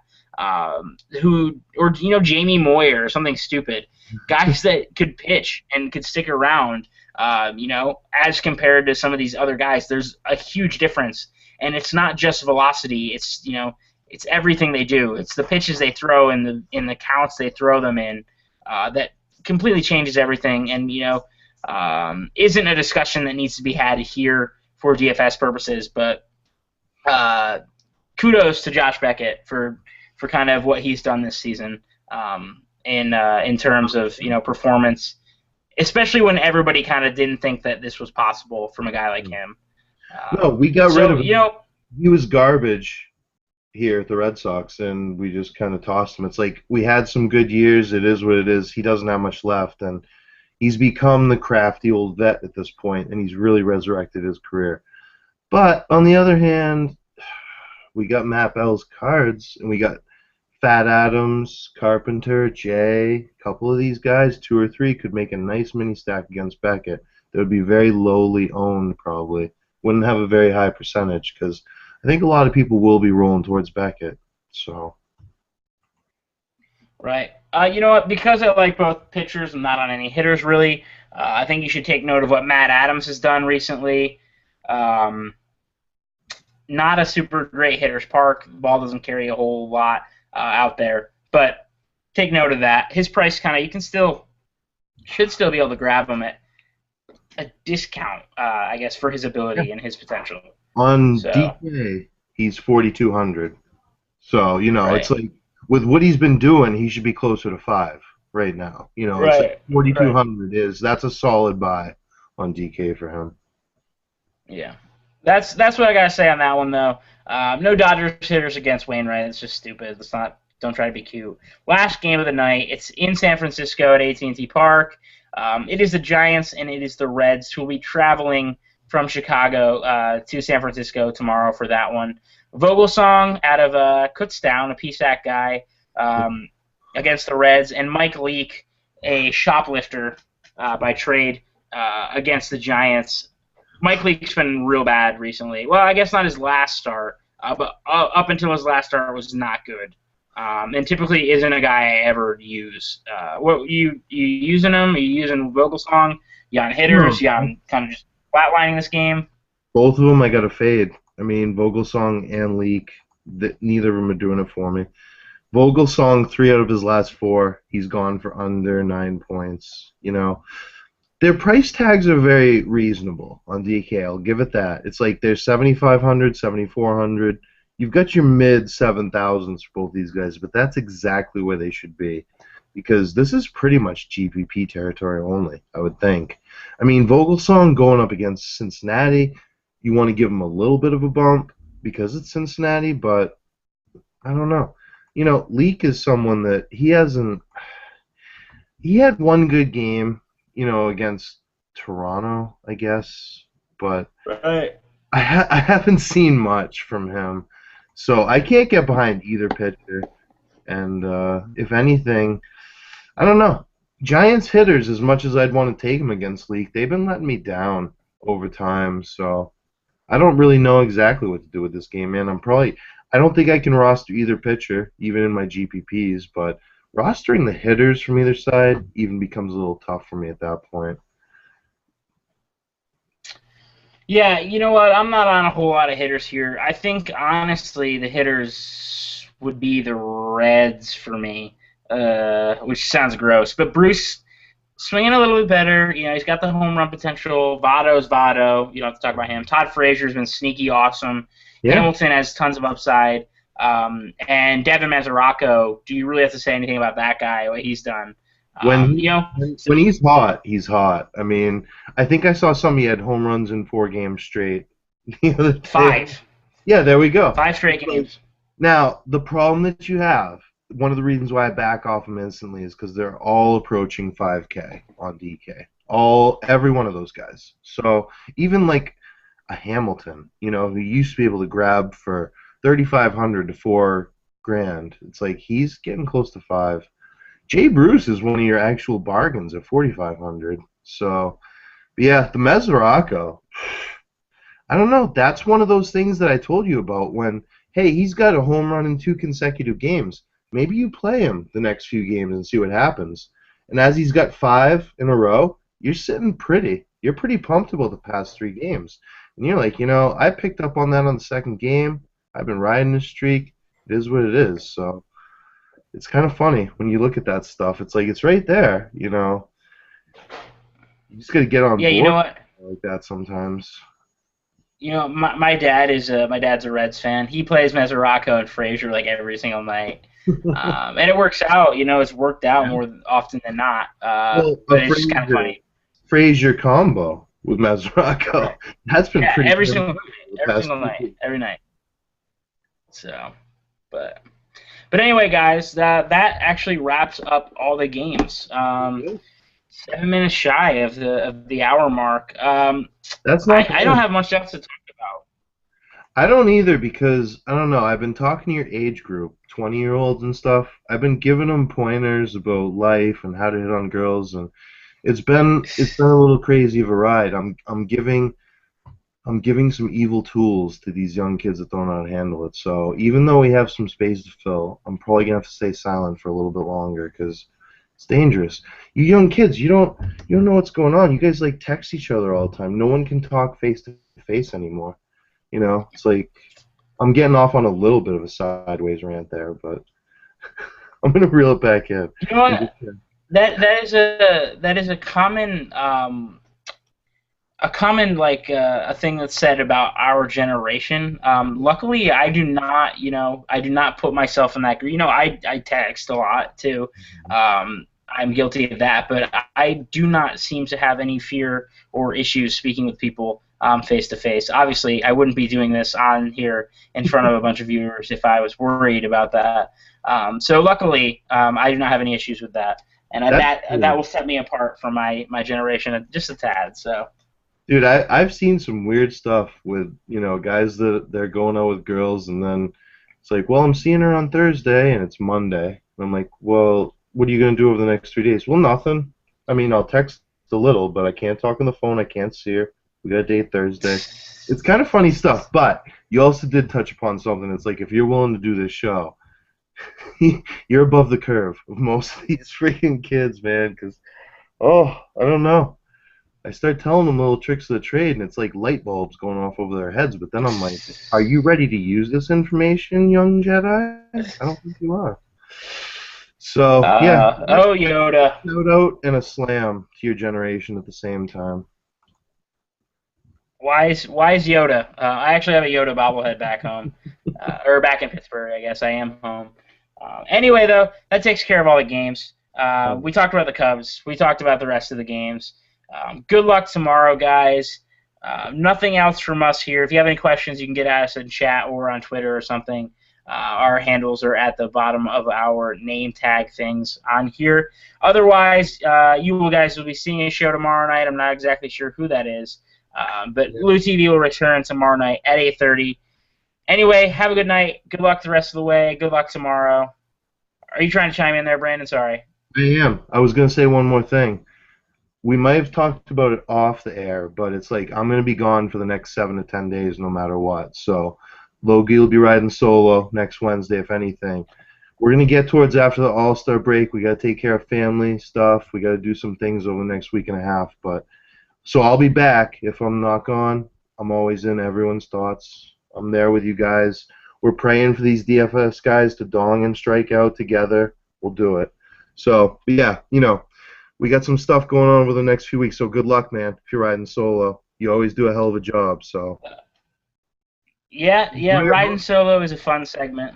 Jamie Moyer or something stupid, guys that could pitch and could stick around. As compared to some of these other guys, there's a huge difference, and it's not just velocity. It's everything they do. It's the pitches they throw and the counts they throw them in that completely changes everything. And isn't a discussion that needs to be had here for DFS purposes. But kudos to Josh Beckett for kind of what he's done this season in terms of performance, especially when everybody kind of didn't think that this was possible from a guy like him. No, we got rid of him. He was garbage here at the Red Sox, and we just kind of tossed him. It's like we had some good years. It is what it is. He doesn't have much left, and he's become the crafty old vet at this point, and he's really resurrected his career. But on the other hand, we got Matt Bell's cards, and we got Fat Adams, Carpenter, Jay. A couple of these guys, 2 or 3, could make a nice mini stack against Beckett. They would be very lowly owned, probably. Wouldn't have a very high percentage, because I think a lot of people will be rolling towards Beckett. So. Right. You know what? Because I like both pitchers, I'm not on any hitters really. I think you should take note of what Matt Adams has done recently. Not a super great hitter's park. The ball doesn't carry a whole lot out there, but take note of that. His price should still be able to grab him at a discount, I guess, for his ability and his potential. On DK, he's 4,200. So, right. It's like, with what he's been doing, he should be closer to 5 right now. It's like 4,200 that's a solid buy on DK for him. Yeah. That's what I got to say on that one, though. No Dodgers hitters against Wainwright. It's just stupid. Don't try to be cute. Last game of the night. It's in San Francisco at AT&T Park. It is the Giants and it is the Reds who will be traveling from Chicago to San Francisco tomorrow for that one. Vogelsong out of Kutztown, a PSAC guy, against the Reds, and Mike Leake, a shoplifter by trade, against the Giants. Mike Leake's been real bad recently. Well, I guess not his last start, but up until his last start was not good. And typically isn't a guy I ever use. What you using him? Are you using Vogelsong? You on hitters? You on kind of just flatlining this game? Both of them I got to fade. I mean, Vogelsong and Leake, neither of them are doing it for me. Vogelsong, 3 out of his last 4, he's gone for under 9 points. Their price tags are very reasonable on DK. I'll give it that. It's like they're 7,500, 7,400. You've got your mid 7,000s for both these guys, but that's exactly where they should be, because this is pretty much GPP territory only, I would think. I mean, Vogelsong going up against Cincinnati, you want to give him a little bit of a bump because it's Cincinnati, but I don't know. Leake is someone that he had one good game, against Toronto, I guess, but right. I haven't seen much from him, so I can't get behind either pitcher. And if anything, I don't know. Giants hitters, as much as I'd want to take them against Leake, they've been letting me down over time, so I don't really know exactly what to do with this game, man. I don't think I can roster either pitcher, even in my GPPs, but rostering the hitters from either side even becomes a little tough for me at that point. Yeah, you know what? I'm not on a whole lot of hitters here. I think, honestly, the hitters would be the Reds for me, which sounds gross. But Bruce swinging a little bit better. He's got the home run potential. Votto's Votto. You don't have to talk about him. Todd Frazier's been sneaky awesome. Yeah. Hamilton has tons of upside. And Devin Mesoraco, do you really have to say anything about that guy, what he's done? When he's hot, he's hot. I mean, I think I saw somebody had home runs in 4 games straight. 5. Yeah, there we go. 5 straight games. Now, the problem that you have, one of the reasons why I back off them instantly is because they're all approaching 5K on DK. Every one of those guys. So even like a Hamilton, who used to be able to grab for 3,500 to grand. It's like he's getting close to 5. Jay Bruce is one of your actual bargains at 4,500. So, but yeah, the Mesoraco. I don't know. That's one of those things that I told you about when, hey, he's got a home run in 2 consecutive games. Maybe you play him the next few games and see what happens. And as he's got 5 in a row, you're sitting pretty. You're pretty pumped about the past 3 games. And you're like, I picked up on that on the second game. I've been riding this streak. It is what it is. So it's kind of funny when you look at that stuff. It's like it's right there. You just got to get on Yeah, you board know what? like that sometimes. My dad's a Reds fan. He plays Mesoraco and Frazier like every single night, and it works out. It's worked out more often than not. Well, But it's just kind of funny. Frazier combo with Mesoraco. That's been Yeah, pretty every good single night, every night. So, but anyway, guys, that actually wraps up all the games. 7 minutes shy of the hour mark. That's not I don't have much else to talk about. I don't either because, I don't know, I've been talking to your age group, 20-year-olds and stuff. I've been giving them pointers about life and how to hit on girls, and it's been a little crazy of a ride. I'm giving some evil tools to these young kids that don't know how to handle it. So even though we have some space to fill, I'm probably gonna have to stay silent for a little bit longer because it's dangerous. You young kids, you don't know what's going on. You guys like text each other all the time. No one can talk face to face anymore. It's like I'm getting off on a little bit of a sideways rant there, but I'm gonna reel it back in. You know what? That is a common a thing that's said about our generation. Luckily, I do not put myself in that group. I text a lot too. I'm guilty of that, but I do not seem to have any fear or issues speaking with people face to face. Obviously, I wouldn't be doing this on here in front of a bunch of viewers if I was worried about that. So luckily, I do not have any issues with that, and that will set me apart from my generation just a tad. So. Dude, I've seen some weird stuff with, guys that they're going out with girls, and then it's like, well, I'm seeing her on Thursday, and it's Monday. And I'm like, well, what are you going to do over the next 3 days? Well, nothing. I mean, I'll text a little, but I can't talk on the phone. I can't see her. We got a date Thursday. It's kind of funny stuff, but you also did touch upon something. It's like, if you're willing to do this show, you're above the curve of most of these freaking kids, man, because, I don't know. I start telling them little tricks of the trade, and it's like light bulbs going off over their heads. But then I'm like, are you ready to use this information, young Jedi? I don't think you are. So, yeah. Oh, Yoda. Shout out and a slam to your generation at the same time. Wise Yoda. I actually have a Yoda bobblehead back home. Or back in Pittsburgh, I guess. I am home. Anyway, though, that takes care of all the games. We talked about the Cubs. We talked about the rest of the games. Good luck tomorrow, guys. Nothing else from us here. If you have any questions, you can get at us in chat or on Twitter or something. Our handles are at the bottom of our name tag things on here. Otherwise, you guys will be seeing a show tomorrow night. I'm not exactly sure who that is. But Blue TV will return tomorrow night at 8:30. Anyway, have a good night. Good luck the rest of the way. Good luck tomorrow. Are you trying to chime in there, Brandon? Sorry. I am. I was going to say one more thing. We might have talked about it off the air, but it's like I'm going to be gone for the next 7 to 10 days no matter what. So Logie will be riding solo next Wednesday, if anything. We're going to get towards after the All-Star break. We got to take care of family stuff. We got to do some things over the next week and a half. But so I'll be back. If I'm not gone, I'm always in everyone's thoughts. I'm there with you guys. We're praying for these DFS guys to dong and strike out together. We'll do it. So, yeah, we got some stuff going on over the next few weeks, so good luck, man. If you're riding solo, you always do a hell of a job. So. Yeah, riding solo is a fun segment.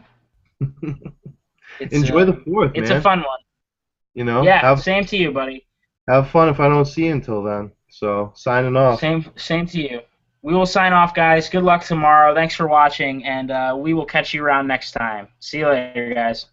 Enjoy the 4th, It's man. a fun one. Yeah, same to you, buddy. Have fun if I don't see you until then. So, signing off. Same to you. We will sign off, guys. Good luck tomorrow. Thanks for watching, and we will catch you around next time. See you later, guys.